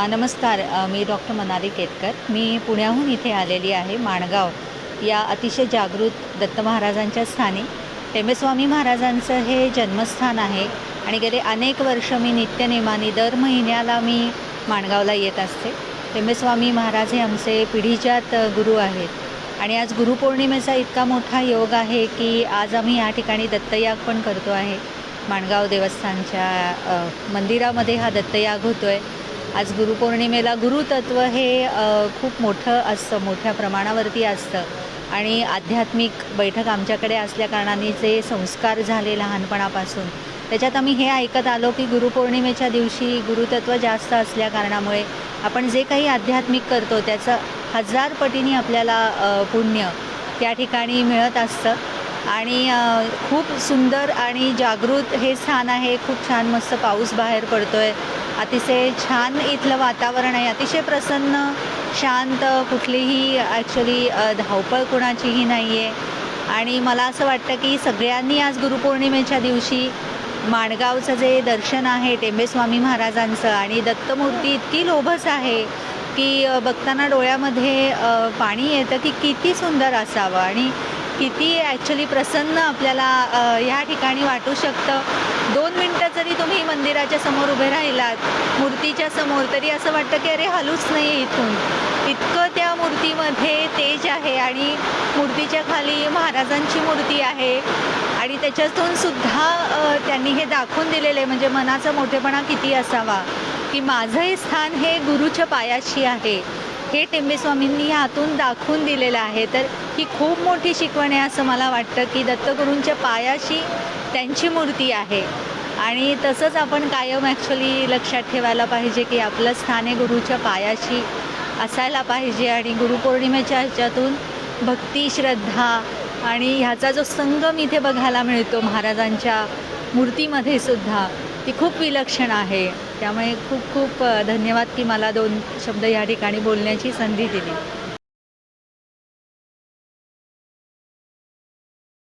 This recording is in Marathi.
नमस्कार. मी डॉक्टर मनाली केतकर. मी पुण्याहून इथे आलेली आहे. माणगाव या अतिशय जागृत दत्त महाराजांच्या स्थानी. टेंबेस्वामी महाराजांचं हे जन्मस्थान आहे आणि गेले अनेक वर्ष मी नित्यनेमाने दर महिन्याला मी माणगावला येत असते. टेंबेस्वामी महाराज हे आमचे पिढीजात गुरु आहेत आणि आज गुरुपौर्णिमेचा इतका मोठा योग आहे की आज आम्ही या ठिकाणी दत्तयाग पण करतो आहे. माणगाव देवस्थानच्या मंदिरामध्ये हा दत्तयाग होतो आहे. आज गुरुपौर्णिमेला गुरुतत्व हे खूप मोठं असतं, मोठ्या प्रमाणावरती असतं आणि आध्यात्मिक बैठक आमच्याकडे असल्याकारणाने जे संस्कार झाले लहानपणापासून त्याच्यात आम्ही हे ऐकत आलो की गुरुपौर्णिमेच्या दिवशी गुरुतत्व जास्त असल्याकारणामुळे आपण जे काही आध्यात्मिक करतो त्याचं 1000 पटीने आपल्याला पुण्य त्या ठिकाणी मिळत असतं. आणि खूप सुंदर आणि जागृत हे स्थान आहे. खूप छान मस्त पाऊस बाहेर पडतो आहे. अतिशय छान इथलं वातावरण आहे. अतिशय प्रसन्न, शांत, कुठलीही ॲक्च्युली धावपळ कुणाचीही नाही आहे. आणि मला असं वाटतं की सगळ्यांनी आज गुरुपौर्णिमेच्या दिवशी माणगावचं जे दर्शन आहे टेंबेस्वामी महाराजांचं आणि दत्तमूर्ती इतकी लोभस आहे की बघताना डोळ्यामध्ये पाणी येतं की किती सुंदर असावं आणि किती ॲक्च्युली प्रसन्न आपल्याला ह्या ठिकाणी वाटू शकतं. 2 मिनटं जरी तुम्ही मंदिराच्या समोर उभे राहिलात मूर्तीच्या समोर तरी असं वाटतं की अरे हलूच नाही इथून. इतकं त्या मूर्तीमध्ये तेज आहे आणि मूर्तीच्या खाली महाराजांची मूर्ती आहे आणि त्याच्यातून सुद्धा त्यांनी हे दाखवून दिलेलं आहे म्हणजे मनाचा मोठेपणा किती असावा की माझं हे स्थान हे गुरुच्या पायाशी आहे. हे टेंबेस्वामींनी ह्यातून दाखवून दिलेलं आहे. तर ही खूप मोठी शिकवण आहे असं मला वाटतं की दत्तगुरूंच्या पायाशी त्यांची मूर्ती आहे आणि तसंच आपण कायम ॲक्च्युली लक्षात ठेवायला पाहिजे की आपलं स्थान हे गुरुच्या पायाशी असायला पाहिजे. आणि गुरुपौर्णिमेच्या ह्याच्यातून भक्ती, श्रद्धा आणि ह्याचा जो संगम इथे बघायला मिळतो महाराजांच्या मूर्तीमध्ये सुद्धा ती खूप विलक्षण आहे. त्यामुळे खूप खूप धन्यवाद की मला 2 शब्द या ठिकाणी बोलण्याची संधी दिली.